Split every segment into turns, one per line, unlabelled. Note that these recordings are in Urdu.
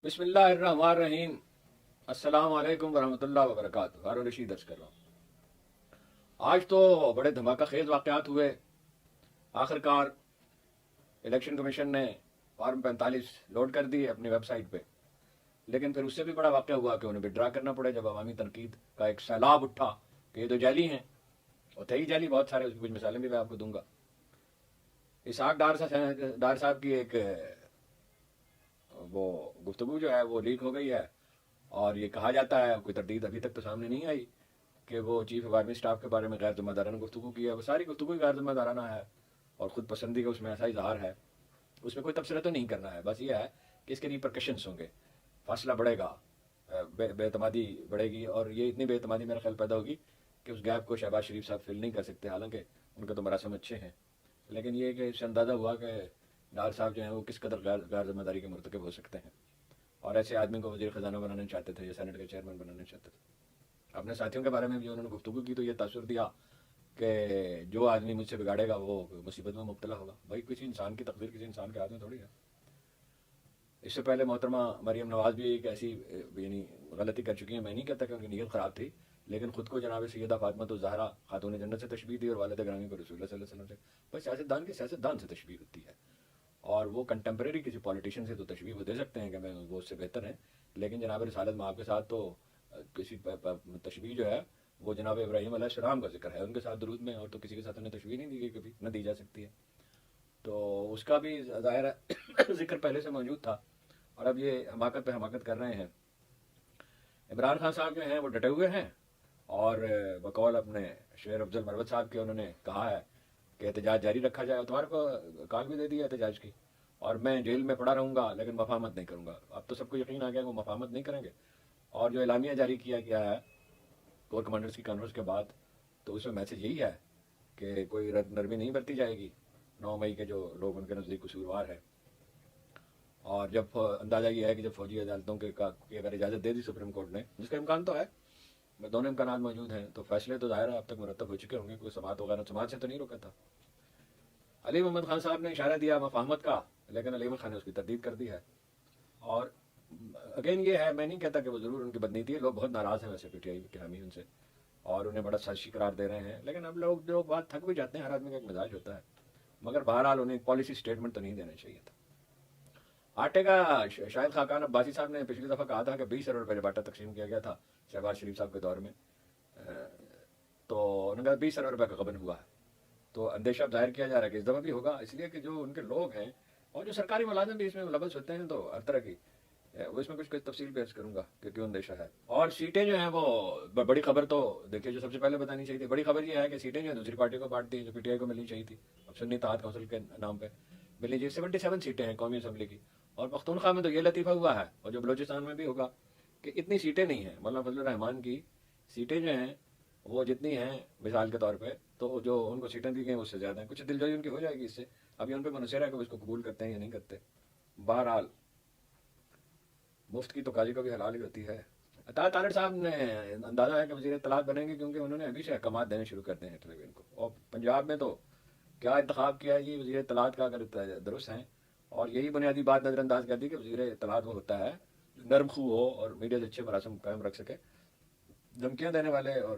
بسم اللہ الرحمن الرحیم۔ السلام علیکم ورحمۃ اللہ وبرکاتہ۔ ہارون رشید درس کر رہا ہوں۔ آج تو بڑے دھماکہ خیز واقعات ہوئے۔ آخر کار الیکشن کمیشن نے فارم 45 لوڈ کر دی اپنی ویب سائٹ پہ، لیکن پھر اس سے بھی بڑا واقعہ ہوا کہ انہیں وڈرا کرنا پڑے جب عوامی تنقید کا ایک سیلاب اٹھا کہ یہ تو جعلی ہیں، اور تھے ہی جعلی بہت سارے۔ اس کی کچھ مثالیں بھی میں آپ کو دوں گا۔ اسحاق ڈار صاحب کی ایک وہ گفتگو جو ہے وہ لیک ہو گئی ہے، اور یہ کہا جاتا ہے، کوئی تردید ابھی تک تو سامنے نہیں آئی، کہ وہ چیف آف آرمی اسٹاف کے بارے میں غیر ذمہ دارانہ گفتگو کی ہے۔ وہ ساری گفتگو ہی غیر ذمہ دارانہ ہے، اور خود پسندی کا اس میں ایسا اظہار ہے۔ اس میں کوئی تبصرہ تو نہیں کرنا ہے، بس یہ ہے کہ اس کے ریپرکشنس ہوں گے، فاصلہ بڑھے گا، بے اعتمادی بڑھے گی، اور یہ اتنی بے اعتمادی میرا خیال پیدا ہوگی کہ اس گیپ کو شہباز شریف صاحب فل نہیں کر سکتے، حالانکہ ان کے تو مراسم اچھے ہیں، لیکن یہ کہ اس سے اندازہ ہوا کہ ڈار صاحب جو ہیں وہ کس قدر غیر ذمہ داری کے مرتکب ہو سکتے ہیں، اور ایسے آدمی کو وزیر خزانہ بنانا چاہتے تھے یا سینٹ کے چیئرمین بنانا چاہتے تھے۔ اپنے ساتھیوں کے بارے میں بھی انہوں نے گفتگو کی تو یہ تاثر دیا کہ جو آدمی مجھ سے بگاڑے گا وہ مصیبت میں مبتلا ہوگا۔ بھائی کسی انسان کی تقدیر کسی انسان کے ہاتھ میں تھوڑی ہے۔ اس سے پہلے محترمہ مریم نواز بھی ایک ایسی یعنی غلطی کر چکی ہیں۔ میں نہیں کہتا کہ ان کی نیت خراب تھی، لیکن خود کو جناب سیدہ فاطمہ الزہرا خاتون جنت سے تشبیہ دی، اور والد گرامی کو رسول اللہ صلی اللہ علیہ وسلم سے۔ بس سیاستدان کی سیاستدان سے تشبیہ ہوتی ہے، اور وہ کنٹمپریری کسی پولیٹیشین سے تو تشبیہ وہ دے سکتے ہیں کہ میں وہ اس سے بہتر ہیں، لیکن جناب رسالت مآب کے ساتھ تو کسی تشبیہ جو ہے وہ جناب ابراہیم علیہ السلام کا ذکر ہے ان کے ساتھ درود میں، اور تو کسی کے ساتھ انہیں تشبیہ نہیں دی گئی، کبھی نہ دی جا سکتی ہے۔ تو اس کا بھی ظاہر ہے ذکر پہلے سے موجود تھا، اور اب یہ حماقت پہ حماقت کر رہے ہیں۔ عمران خان صاحب جو ہیں وہ ڈٹے ہوئے ہیں، اور بقول اپنے شیر افضل مروت صاحب کے انہوں نے کہا ہے کہ احتجاج جاری رکھا جائے، اور تمہارے کو کال بھی دے دی ہے احتجاج کی، اور میں جیل میں پڑا رہوں گا لیکن مفاہمت نہیں کروں گا۔ اب تو سب کو یقین آ گیا کہ وہ مفاہمت نہیں کریں گے، اور جو اعلامیہ جاری کیا گیا ہے کور کمانڈرز کی کانفرنس کے بعد، تو اس میں میسج یہی ہے کہ کوئی رد نرمی نہیں برتی جائے گی 9 مئی کے جو لوگ ان کے نزدیک قصوروار ہیں۔ اور جب اندازہ یہ ہے کہ جب فوجی عدالتوں کے کی اگر اجازت دے دی سپریم کورٹ نے، جس کا امکان تو ہے، دونوں امکانات موجود ہیں، تو فیصلے تو ظاہر ہے اب تک مرتب ہو چکے ہوں گے، کوئی سماعت وغیرہ سماعت سے تو نہیں روکا تھا۔ علی محمد خان صاحب نے اشارہ دیا مفاہمت کا، لیکن علی محمد خان نے اس کی تردید کر دی ہے۔ اور اگین یہ ہے، میں نہیں کہتا کہ وہ ضرور ان کی بدنیتی ہے، لوگ بہت ناراض ہیں ویسے پی ٹی آئی کے حامی ان سے، اور انہیں بڑا سازشی قرار دے رہے ہیں، لیکن اب لوگ بات تھک بھی جاتے ہیں، ہر آدمی کا ایک مزاج ہوتا ہے، مگر بہرحال انہیں پالیسی سٹیٹمنٹ تو نہیں دینا چاہیے تھا۔ آٹے کا شاہد خاقان عباسی صاحب نے پچھلی دفعہ کہا تھا کہ 20 ارب روپے باٹا تقسیم کیا گیا تھا شہباز شریف صاحب کے دور میں، تو انہوں نے کہا 20 ارب روپے کا غبن ہوا ہے، تو اندیشہ اب ظاہر کیا جا رہا ہے کہ اس دفعہ بھی ہوگا، اس لیے کہ جو ان کے لوگ ہیں اور جو سرکاری ملازم بھی اس میں ملوث ہوتے ہیں، تو ہر طرح کی وہ اس میں کچھ تفصیل پیش کروں گا کہ کیوں اندیشہ ہے۔ اور سیٹیں جو ہیں وہ بڑی خبر تو دیکھیے جو سب سے پہلے بتانی چاہیے تھی، بڑی خبر یہ ہے کہ سیٹیں جو ہیں دوسری پارٹی کو بانٹ دی جو پی ٹی آئی کو ملنی چاہیے تھی، اب سنی اتحاد کونسل کے نام پہ ملنی چاہیے۔ 77 سیٹیں ہیں قومی اسمبلی کی، اور پختونخوا میں تو یہ لطیفہ ہوا ہے، اور جو بلوچستان میں بھی ہوگا، کہ اتنی سیٹیں نہیں ہیں۔ مولانا فضل الرحمان کی سیٹیں جو ہیں وہ جتنی ہیں مثال کے طور پہ، تو جو ان کو سیٹیں دی گئی ہیں اس سے زیادہ ہیں۔ کچھ دلجوئی ان کی ہو جائے گی اس سے، ابھی ان پہ منحصر ہے کہ وہ اس کو قبول کرتے ہیں یا نہیں کرتے۔ بہرحال مفت کی تو قاضی کو بھی حلال ہی ہوتی ہے۔ عطا طارق صاحب نے اندازہ ہے کہ وزیر اطلاعات بنیں گے، کیونکہ انہوں نے ابھی سے احکامات دینے شروع کر دیے ہیں ٹریبیون کو، اور پنجاب میں تو کیا انتخاب کیا ہے جی وزیر اطلاعات کا، اگر درست ہیں، اور یہی بنیادی بات نظر انداز کر دی کہ وزیر اطلاعات وہ ہوتا ہے جو نرم خو ہو اور میڈیا سے اچھے مراسم قائم رکھ سکے۔ دھمکیاں دینے والے اور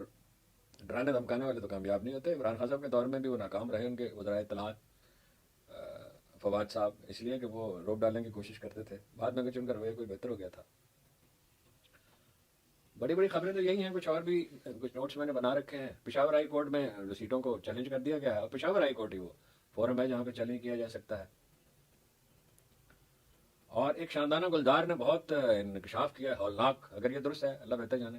ڈرانے دھمکانے والے تو کامیاب نہیں ہوتے۔ عمران خان صاحب کے دور میں بھی وہ ناکام رہے، ان کے وزرائے اطلاعات فواد صاحب، اس لیے کہ وہ روک ڈالنے کی کوشش کرتے تھے، بعد میں کچھ ان کا رویہ کوئی بہتر ہو گیا تھا۔ بڑی بڑی خبریں تو یہی ہیں، کچھ اور بھی کچھ نوٹس میں نے بنا رکھے ہیں۔ پشاور ہائی کورٹ میں سیٹوں کو چیلنج کر دیا گیا ہے، اور پشاور ہائی کورٹ ہی وہ فورم ہے جہاں پہ چیلنج کیا جا سکتا ہے۔ اور ایک شاندانہ گلدار نے بہت انکشاف کیا ہے ہولناک، اگر یہ درست ہے اللہ بہتر جانے،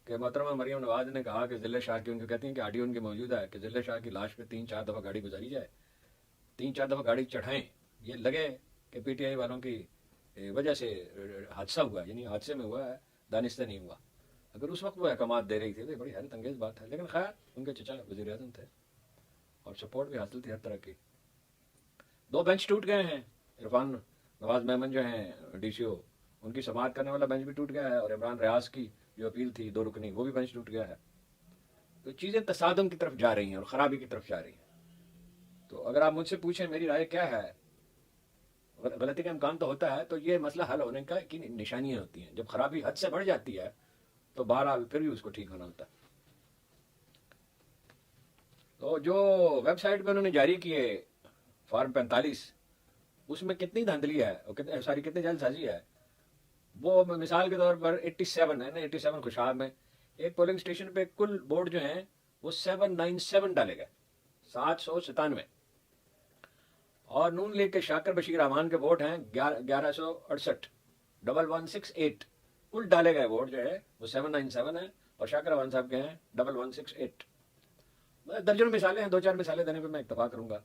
کہ محترمہ مریم نواز نے کہا کہ ضلع شاہ کی، ان کو کہتی ہیں کہ آڈیو ان کی موجود ہے، کہ ضلع شاہ کی لاش پہ 3-4 دفعہ گاڑی گزاری جائے، 3-4 دفعہ گاڑی چڑھائیں، یہ لگے کہ پی ٹی آئی والوں کی وجہ سے حادثہ ہوا ہے، یعنی حادثے میں ہوا ہے، دانش سے نہیں ہوا۔ اگر اس وقت وہ احکامات دے رہی تھی تو یہ بڑی حیرت انگیز بات ہے، لیکن خیر ان کے چچا وزیر اعظم تھے اور سپورٹ بھی حاصل تھی ہر طرح کی۔ 2 بینچ ٹوٹ گئے ہیں، عرفان نواز میمن جو ہیں ڈی سی او، ان کی سماعت کرنے والا بینچ بھی ٹوٹ گیا ہے، اور عمران ریاض کی جو اپیل تھی 2 رکنی، وہ بھی بینچ ٹوٹ گیا ہے۔ تو چیزیں تصادم کی طرف جا رہی ہیں اور خرابی کی طرف جا رہی ہیں۔ تو اگر آپ مجھ سے پوچھیں میری رائے کیا ہے، غلطی کا امکان تو ہوتا ہے، تو یہ مسئلہ حل ہونے کا کی نشانیاں ہوتی ہیں. جب خرابی حد سے بڑھ جاتی ہے تو بہرحال پھر بھی اس کو ٹھیک ہونا ہوتا ہے. تو جو ویب سائٹ پہ انہوں نے جاری کیے فارم 45، اس میں کتنی دھاندلی ہے اور ساری کتنی جلد سازی ہے. وہ مثال کے طور پر 87 ہے نا، 87 خوشاب میں ایک پولنگ اسٹیشن پہ کل ووٹ جو ہیں وہ 797 ڈالے گئے، 797. اور نون لیگ کے شاکر بشیر رحمان کے ووٹ ہیں 1168، 1168. کل ڈالے گئے ووٹ جو ہے وہ 797 ہے، اور شاکر رحمان صاحب کے ہیں 1168. درجنوں مثالیں ہیں، 2-4 مثالیں دینے پہ میں اتفاق کروں گا.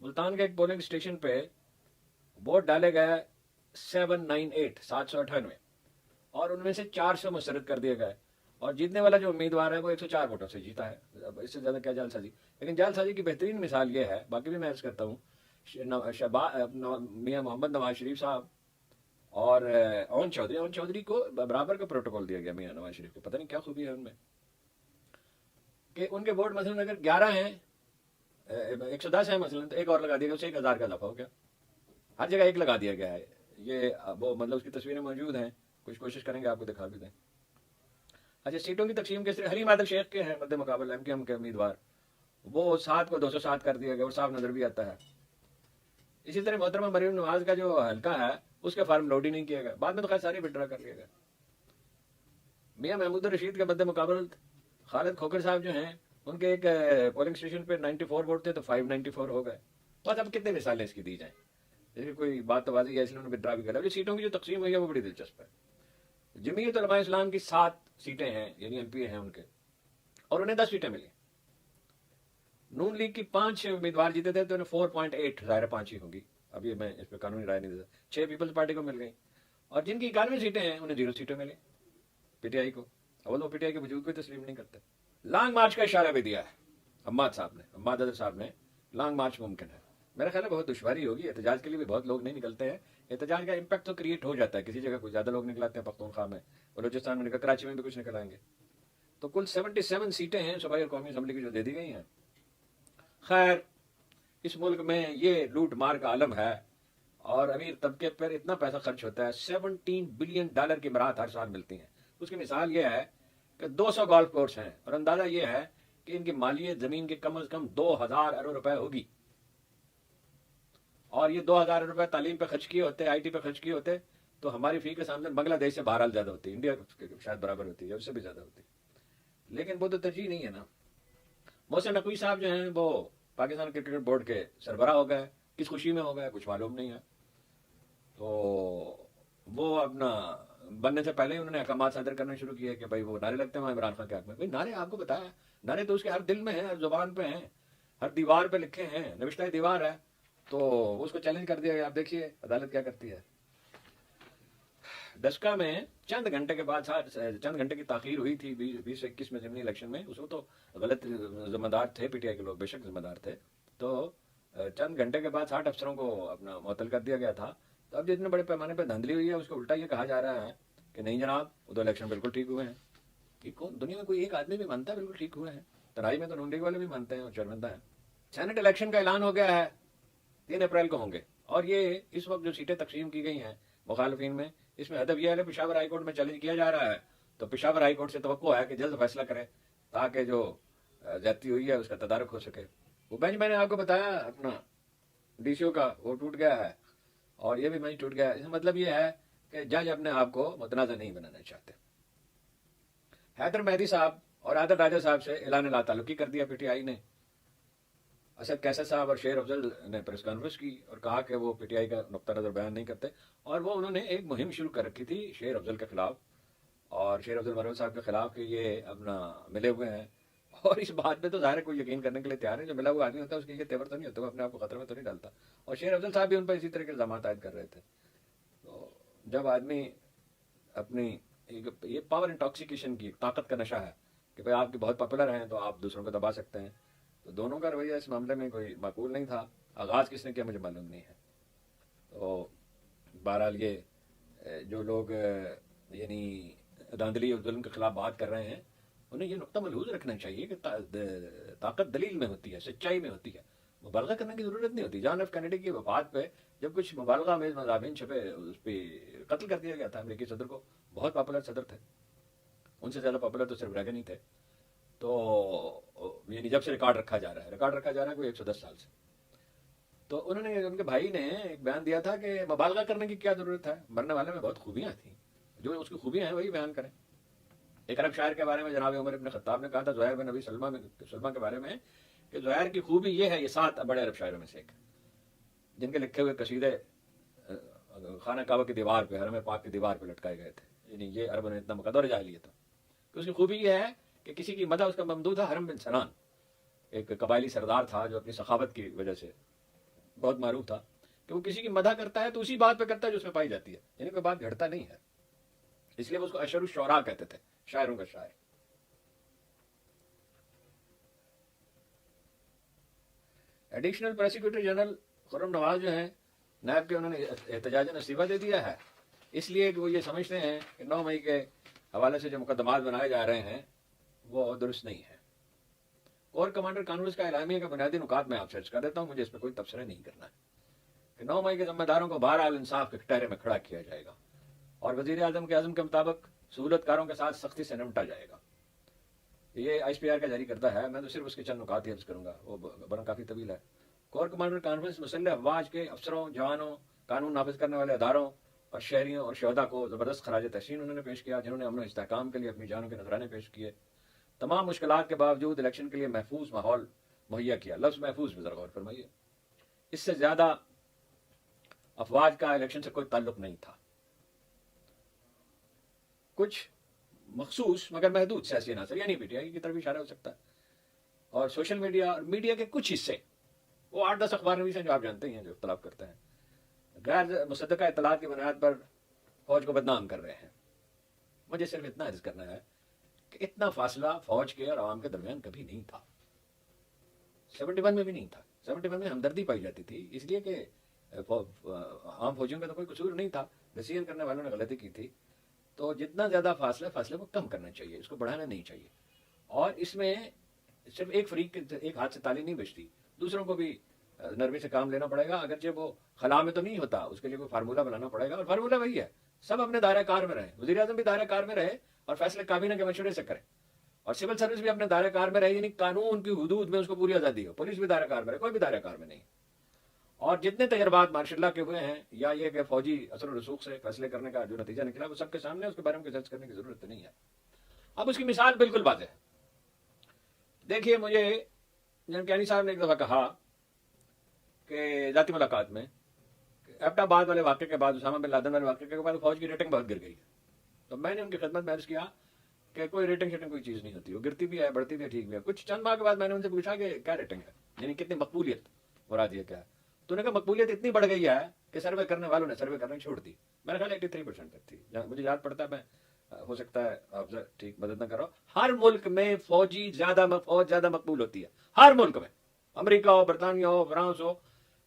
ملتان کے ایک پولنگ اسٹیشن پہ ووٹ ڈالے گئے 798، اور ان میں سے 400 مسترد کر دیے گئے، اور جیتنے والا جو امیدوار ہے وہ 104 ووٹوں سے جیتا ہے. اب اس سے زیادہ کیا جعل سازی. لیکن جعل سازی کی بہترین مثال یہ ہے، باقی بھی میں عرض کرتا ہوں، میاں محمد نواز شریف صاحب اور اون چودھری کو برابر کا پروٹوکول دیا گیا میاں نواز شریف کو. پتہ نہیں کیا خوبی ہے ان میں کہ ان کے ووٹ مثلاً اگر 11 ہیں، 110 ہیں مثلاً، تو ایک اور لگا دیا گیا، اسے 1000 کا اضافہ ہو گیا. ہر جگہ ایک لگا دیا گیا ہے. یہ وہ مطلب اس کی تصویریں موجود ہیں، کچھ کوشش کریں گے آپ کو دکھا بھی دیں. اچھا، سیٹوں کی تقسیم کس طرح؟ حلیم عادل شیخ کے ہیں مد مقابل ایم کیو ایم کے امیدوار، وہ 7 کو 207 کر دیا گیا، اور صاف نظر بھی آتا ہے. اسی طرح محترمہ مریم نواز کا جو حلقہ ہے اس کے فارم لوڈ ہی نہیں کیا گیا، بعد میں تو خیر ساری وڈرا کر لیا گیا. میاں محمود الرشید کے مد مقابل خالد کھوکر صاحب جو ہیں، ان کے ایک پولنگ اسٹیشن پہ 94 ووٹ تھے تو 594 ہو گئے. بس اب کتنے مثالیں اس کی دی جائیں، جیسے کوئی بات تو واضح ہے، اس لیے انہوں نے وڈرا بھی کرا. سیٹوں کی جو تقسیم ہوئی ہے وہ بڑی دلچسپ ہے. جمعیت علماء اسلام کی 7 سیٹیں ہیں، یعنی ایم پی ہیں ان کے، اور انہیں 10 سیٹیں ملی. نون لیگ کی 5 امیدوار جیتے تھے تو انہیں 4.8، ظاہر 5 ہی ہوگی، ابھی میں اس پہ قانونی رائے نہیں دیتا. 6 پیپلز پارٹی کو مل گئی، اور جن کی 91 سیٹیں ہیں انہیں 0 سیٹیں ملی پی ٹی آئی کو. اول وہ پی ٹی آئی کے وجود کو تسلیم نہیں کرتے. لانگ مارچ کا اشارہ بھی دیا ہے عماد اظہر صاحب نے. لانگ مارچ ممکن ہے، میرا خیال ہے بہت دشواری ہوگی. احتجاج کے لیے بھی بہت لوگ نہیں نکلتے ہیں. احتجاج کا امپیکٹ تو کریٹ ہو جاتا ہے، کسی جگہ کوئی زیادہ لوگ نکلاتے ہیں، پختونخوا میں، بلوچستان میں نکل، کراچی میں بھی کچھ نکل آئیں گے. تو کل 77 سیٹیں ہیں صوبائی اور قومی اسمبلی کی جو دے دی گئی ہیں. خیر، اس ملک میں یہ لوٹ مار کا عالم ہے، اور امیر طبقے پر اتنا پیسہ خرچ ہوتا ہے. $17 بلین کی مراحت ہر سال ملتی ہیں. اس کی مثال یہ ہے کہ 200 گولف کورس ہیں، اور اندازہ یہ ہے کہ ان کی مالیت زمین کی کم از کم 2000 ارب روپے ہوگی. اور یہ 2000 ارب روپے تعلیم پہ خرچ کیے ہوتے، آئی ٹی پہ خرچ کیے ہوتے، تو ہماری فی کا آمدن بنگلہ دیش سے بہرحال زیادہ ہوتی ہے، انڈیا شاید برابر ہوتی ہے، اس سے بھی زیادہ ہوتی ہے. لیکن وہ تو ترجیح نہیں ہے نا. محسن نقوی صاحب جو ہیں وہ پاکستان کرکٹ بورڈ کے سربراہ ہو گئے. کس خوشی میں ہو گئے کچھ معلوم نہیں ہے. تو وہ اپنا بننے سے پہلے ہی انہوں نے احکامات صادر کرنا شروع کیے کہ بھائی وہ نعرے لگتے ہیں وہاں عمران خان کے حق میں. بھائی نعرے آپ کو بتایا، نعرے تو اس کے ہر دل میں ہیں، ہر زبان پہ ہیں، ہر دیوار پہ لکھے ہیں، نوشتہ دیوار ہے. تو اس کو چیلنج کر دیا گیا. آپ دیکھیے عدالت کیا کرتی ہے. دسکا میں چند گھنٹے کے بعد چند گھنٹے کی تاخیر ہوئی تھی 20 سے 21 میں ضمنی الیکشن میں. اس کو تو غلط ذمہ دار تھے پی ٹی آئی کے لوگ، بے شک ذمہ دار تھے. تو چند گھنٹے کے بعد 60 افسروں کو اپنا معطل کر دیا گیا تھا. تو اب جتنے بڑے پیمانے پہ دھاندلی ہوئی ہے اس کو الٹا یہ کہا جا رہا ہے کہ نہیں جناب، وہ تو الیکشن بالکل ٹھیک ہوئے ہیں. دنیا میں کوئی ایک آدمی بھی مانتا ہے بالکل ٹھیک ہوئے ہیں؟ ترائی میں تو نون لیگ والے بھی مانتے ہیں اور شرمندہ ہیں. سینٹ الیکشن کا اعلان ہو گیا ہے، 3 اپریل کو ہوں گے. اور یہ اس وقت جو سیٹیں تقسیم کی گئی ہیں مخالفین میں، اس میں ہدف یہ ہے کہ پشاور ہائی کورٹ میں چیلنج کیا جا رہا ہے. تو پشاور ہائی کورٹ سے توقع ہے کہ جلد فیصلہ کرے تاکہ جو زیادتی ہوئی ہے اس کا تدارک ہو سکے. وہ بینچ میں نے آپ کو بتایا اپنا ڈی سی او کا وہ ٹوٹ گیا ہے، اور یہ بھی بینچ ٹوٹ گیا ہے. اس کا مطلب یہ ہے کہ جج اپنے آپ کو متنازع نہیں بنانا چاہتے. حیدر مہدی صاحب اور عادل راجہ صاحب سے اعلان لا تعلقی کر دیا پی ٹی آئی نے. اسد کیسر صاحب اور شیر افضل نے پریس کانفرنس کی اور کہا کہ وہ پی ٹی آئی کا نقطہ نظر بیان نہیں کرتے. اور وہ انہوں نے ایک مہم شروع کر رکھی تھی شیر افضل کے خلاف اور شیر افضل مروت صاحب کے خلاف کہ یہ اپنا ملے ہوئے ہیں. اور اس بات پہ تو ظاہر کوئی یقین کرنے کے لیے تیار ہے، جو ملا ہوا آدمی ہوتا ہے اس کی یہ تیور تو نہیں ہوتا، وہ اپنے آپ کو خطرے میں تو نہیں ڈالتا. اور شیر افضل صاحب بھی ان پر اسی طرح کے الزامات عائد کر رہے تھے. تو جب آدمی اپنی یہ پاور انٹاکسیکیشن کی طاقت کا نشہ ہے کہ بھائی آپ کے بہت پاپولر ہیں تو آپ دوسروں کو دبا سکتے ہیں. تو دونوں کا رویہ اس معاملے میں کوئی معقول نہیں تھا. آغاز کس نے کیا مجھے معلوم نہیں ہے. تو بہرحال یہ جو لوگ یعنی دھاندلی اور ظلم کے خلاف بات کر رہے ہیں انہیں یہ نقطہ ملحوظ رکھنا چاہیے کہ طاقت دلیل میں ہوتی ہے، سچائی میں ہوتی ہے. مبالغہ کرنے کی ضرورت نہیں ہوتی. جان ایف کینیڈی کی وفات پہ جب کچھ مبالغہ میں مضامین چھپے اس پہ قتل کر دیا گیا تھا امریکی صدر کو. بہت پاپولر صدر تھے, ان سے زیادہ پاپولر تو صرف ریگن ہی تھے. تو یعنی جب سے ریکارڈ رکھا جا رہا ہے کوئی 110 سال سے. تو انہوں نے, ان کے بھائی نے ایک بیان دیا تھا کہ مبالغہ کرنے کی کیا ضرورت ہے, مرنے والے میں بہت خوبیاں تھیں, جو اس کی خوبیاں ہیں وہی بیان کریں. ایک عرب شاعر کے بارے میں جناب عمر ابن خطاب نے کہا تھا زہیر بن نبی سلمہ کے بارے میں کہ زہیر کی خوبی یہ ہے, یہ 7 بڑے عرب شاعروں میں سے ایک, جن کے لکھے ہوئے قصیدے خانہ کعبہ کی دیوار پہ, حرم پاک کی دیوار پہ لٹکائے گئے تھے. یعنی یہ عربوں نے اتنا مقدر جاہلیت تھا کہ اس کی خوبی یہ ہے کہ کسی کی مدح اس کا ممدوح تھا. حرم بن سنان ایک قبائلی سردار تھا جو اپنی سخاوت کی وجہ سے بہت معروف تھا, کہ وہ کسی کی مدح کرتا ہے تو اسی بات پہ کرتا ہے جو اس میں پائی جاتی ہے, یعنی کوئی بات گھڑتا نہیں ہے. اس لیے وہ اس کو اشر الشعراء کہتے تھے, شاعروں کا شاعر. ایڈیشنل پروسیکیوٹر جنرل خرم نواز جو ہیں نیب کے, انہوں نے احتجاجاً استعفیٰ دے دیا ہے, اس لیے کہ وہ یہ سمجھتے ہیں کہ 9 مئی کے حوالے سے جو مقدمات بنائے جا رہے ہیں وہ درست نہیں ہے. کور کمانڈر کانفرنس کا اعلامیہ کا بنیادی نکات میں آپ سے عرض کر دیتا ہوں, مجھے اس پہ کوئی تبصرہ نہیں کرنا ہے, کہ 9 مئی کے ذمہ داروں کو بہرحال انصاف کے کٹہرے میں کھڑا کیا جائے گا اور وزیر اعظم کے عزم کے مطابق سہولت کاروں کے ساتھ سختی سے نمٹا جائے گا. یہ ایس پی آر کا جاری کردہ ہے, میں تو صرف اس کے چند نکات ہی عرض کروں گا, وہ برن کافی طویل ہے. کور کمانڈر کانفرنس مسلح افواج کے افسروں, جوانوں, قانون نافذ کرنے والے اداروں اور شہریوں اور شہداء کو زبردست خراج تحسین انہوں نے پیش کیا, جنہوں نے امن و استحکام کے لیے اپنی جانوں کے نذرانے پیش کیے. تمام مشکلات کے باوجود الیکشن کے لیے محفوظ ماحول مہیا کیا. لفظ محفوظ پہ ذرا غور فرمائیے, اس سے زیادہ افواج کا الیکشن سے کوئی تعلق نہیں تھا. کچھ مخصوص مگر محدود سیاسی عناصر, یعنی پی ٹی آئی کی طرف اشارہ ہو سکتا ہے, اور سوشل میڈیا اور میڈیا کے کچھ حصے, وہ 8-10 اخبار نویس ہیں جو آپ جانتے ہیں جو اختلاف کرتے ہیں, غیر مصدقہ اطلاعات کی بنیاد پر فوج کو بدنام کر رہے ہیں. مجھے صرف اتنا عرض کرنا ہے کہ اتنا فاصلہ فوج کے اور عوام کے درمیان کبھی نہیں تھا, 71 میں بھی نہیں تھا. 71 میں ہمدردی پائی جاتی تھی, اس لیے کہ عام فوجیوں کا تو کوئی قصور نہیں تھا, ڈسیزن کرنے والوں نے غلطی کی تھی. تو جتنا زیادہ فاصلے کو کم کرنا چاہیے, اس کو بڑھانا نہیں چاہیے. اور اس میں صرف ایک فریق ایک ہاتھ سے تالی نہیں بجتی, دوسروں کو بھی نرمی سے کام لینا پڑے گا. اگرچہ وہ خلا میں تو نہیں ہوتا, اس کے لیے کوئی فارمولہ بنانا پڑے گا, اور فارمولہ وہی ہے, سب اپنے دائرہ کار میں رہیں, وزیر اعظم بھی دائرہ کار میں رہے اور فیصلے کابینہ کے مشورے سے کریں, اور سول سروس بھی اپنے دائرہ کار میں رہے, یعنی قانون کی حدود میں اس کو پوری آزادی ہو. پولیس بھی دائرہ کار میں رہے, کوئی بھی دائرہ کار میں نہیں. اور جتنے تجربات ماشاء اللہ کے ہوئے ہیں, یا یہ کہ فوجی اثر و رسوخ سے فیصلے کرنے کا جو نتیجہ نکلا وہ سب کے سامنے, اس کے بارے میں ریسرچ کرنے کی ضرورت نہیں ہے. اب اس کی مثال بالکل واضح ہے. دیکھیے, مجھے جنکیانی صاحب نے ایک دفعہ کہا کہ ذاتی ملاقات میں, ایبٹ آباد والے واقعے کے بعد, اسامہ بن لادن والے واقعے کے بعد فوج کی ریٹنگ بہت گر گئی ہے. تو میں نے ان کی خدمت میں عرض کیا کہ کوئی ریٹنگ شیٹنگ کوئی چیز نہیں ہوتی, وہ گرتی بھی ہے, بڑھتی بھی ہے, ٹھیک بھی ہے. کچھ چند ماہ کے بعد میں نے ان سے پوچھا کہ کیا ریٹنگ ہے, یعنی کتنی مقبولیت, مراد یہ کیا ہے. تو نے کہا مقبولیت اتنی بڑھ گئی ہے کہ سروے کرنے والوں نے سروے کرنا چھوڑ دی. میرا خیال 83% تک تھی, مجھے یاد پڑتا ہے, میں ہو سکتا ہے آپ ٹھیک مدد نہ کرو. ہر ملک میں فوج زیادہ مقبول ہوتی ہے, ہر ملک میں, امریکہ ہو, برطانیہ ہو, فرانس ہو.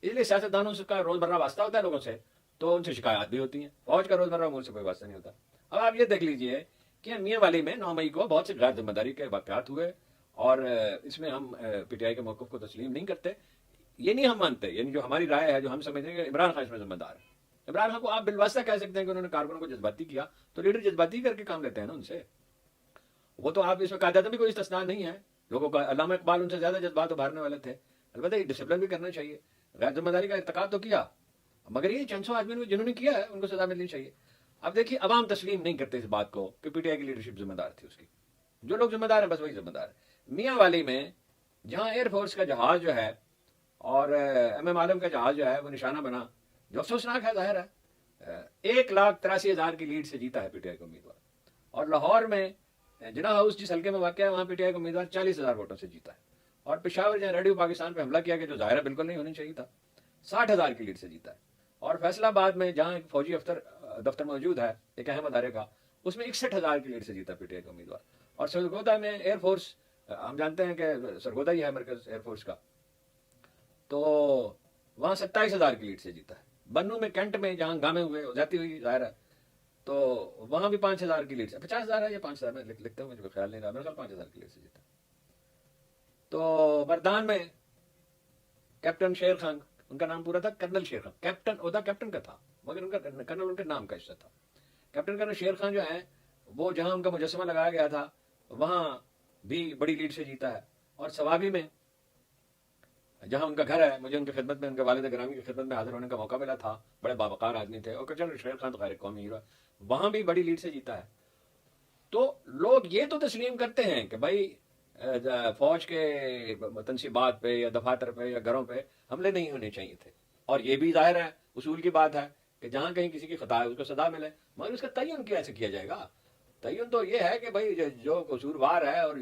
اس لیے سیاستدانوں سے کا روزمرہ واسطہ ہوتا ہے لوگوں سے, تو ان سے شکایات بھی ہوتی ہیں. فوج کا روزمرہ امور سے کوئی واسطہ نہیں ہوتا. اب آپ یہ دیکھ لیجئے کہ میاں والی میں 9 مئی کو بہت سے غیر ذمہ داری کے واقعات ہوئے, اور اس میں ہم پی ٹی آئی کے موقف کو تسلیم نہیں کرتے, یہ نہیں ہم مانتے. یعنی جو ہماری رائے ہے, جو ہم سمجھتے ہیں کہ عمران خان اس میں ذمہ دار ہے. عمران خان کو آپ بالواسطہ کہہ سکتے ہیں کہ انہوں نے کارکنوں کو جذباتی کیا, تو لیڈر جذباتی کر کے کام لیتے ہیں نا ان سے. وہ تو آپ اس میں قاعدہ بھی کوئی استثناء نہیں ہے, لوگوں کا علامہ اقبال ان سے زیادہ جذبات ابھارنے والے تھے. البتہ یہ ڈسپلن بھی کرنا چاہیے, غیر ذمہ داری کا ارتکاب تو کیا, مگر یہ 500 آدمی جنہوں نے کیا ہے ان کو سزا ملنی چاہیے. اب دیکھیے, عوام تسلیم نہیں کرتے اس بات کو کہ پی ٹی آئی کی لیڈرشپ ذمہ دار تھی اس کی. جو لوگ ذمہ دار ہیں بس وہی ذمہ دار ہے. میاں والی میں جہاں ایئر فورس کا جہاز جو ہے اور ایم عالم کا جہاز جو ہے وہ نشانہ بنا, جو افسوسناک ہے, ظاہر ہے, 1,83,000 کی لیڈ سے جیتا ہے پی ٹی آئی کا امیدوار. اور لاہور میں جناح ہاؤس جس حلقے میں واقع ہے, وہاں پی ٹی آئی کا امیدوار 40,000 ووٹوں سے جیتا ہے. اور پشاور جہاں ریڈیو پاکستان پہ حملہ کیا کہ جو ظاہر بالکل نہیں ہونی چاہیے تھا, 60,000 کی لیڈ سے جیتا ہے. اور فیصلہ آباد میں جہاں ایک فوجی دفتر موجود ہے ایک اہم ادارے کا, اس میں 61,000 کی لیڈ سے جیتا پی ٹی آئی کا امیدوار. اور سرگودا میں ایئر فورس, ہم جانتے ہیں کہ سرگودا ہی ہے مرکز ایئر فورس کا, تو وہاں 27,000 کی لیڈ سے جیتا ہے. بنو میں, کینٹ میں جہاں گامے ہوئے جاتی ہوئی ظاہر ہے, تو وہاں بھی 5,000 کی لیڈ سے, 50,000 ہے یا 5,000 میں لکھتے ہوں, مجھے خیال نہیں رہا, میرے خیال 5,000 کی لیڈ سے جیتا. تو مردان میں کیپٹن شیر خان ان کا نام پورا تھا کرنل شیر خان. کیپٹن عہدہ کیپٹن کا تھا مگر ان کا کرنل ان کے نام کا حصہ تھا. کیپٹن کرنل شیر خان جو ہے وہ جہاں ان کا مجسمہ لگایا گیا تھا وہاں بھی بڑی لیڈ سے جیتا ہے. اور سوابی میں جہاں ان کا گھر ہے, مجھے ان کی خدمت میں, ان کے والد گرامی کی خدمت میں حاضر ہونے کا موقع ملا تھا. بڑے باوقار آدمی تھے, اور کرنل شیر خان تو غیر قومی ہیرو, وہاں بھی بڑی لیڈ سے جیتا ہے. تو لوگ یہ تو تسلیم کرتے ہیں کہ بھائی فوج کے تنصیبات پہ یا دفاتر پہ یا گھروں پہ حملے نہیں ہونے چاہیے تھے. اور یہ بھی ظاہر ہے, اصول کی بات ہے کہ جہاں کہیں کسی کی خطا ہے اس کو سزا ملے, مگر اس کا تعین کیسے کیا جائے گا؟ تعین تو یہ ہے کہ بھائی جو قصوروار ہے اور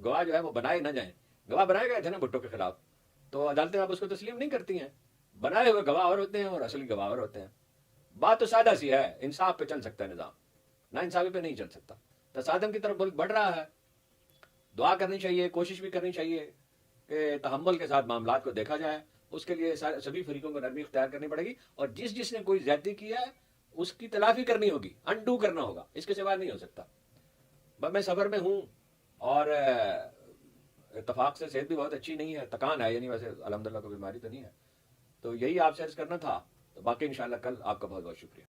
گواہ جو ہے وہ بنائے نہ جائیں. گواہ بنائے گئے تھے نا بھٹو کے خلاف, تو عدالتیں اب اس کو تسلیم نہیں کرتی ہیں. بنائے ہوئے گواہ اور ہوتے ہیں اور اصلی گواہ اور ہوتے ہیں. بات تو سادہ سی ہے, انصاف پہ چل سکتا ہے نظام, نا انصافی پہ نہیں چل سکتا. تصادم کی طرف ملک بڑھ رہا ہے. دعا کرنی چاہیے, کوشش بھی کرنی چاہیے کہ تحمل کے ساتھ معاملات کو دیکھا جائے. اس کے لیے سبھی فریقوں کو نرمی اختیار کرنی پڑے گی, اور جس نے کوئی زیادتی کیا ہے اس کی تلافی کرنی ہوگی, انڈو کرنا ہوگا, اس کے سوا نہیں ہو سکتا. بس میں سفر میں ہوں اور اتفاق سے صحت بھی بہت اچھی نہیں ہے, تکان ہے, یعنی ویسے الحمدللہ کوئی بیماری تو نہیں ہے. تو یہی آپ سے عرض کرنا تھا. تو باقی انشاءاللہ کل آپ کا بہت بہت شکریہ.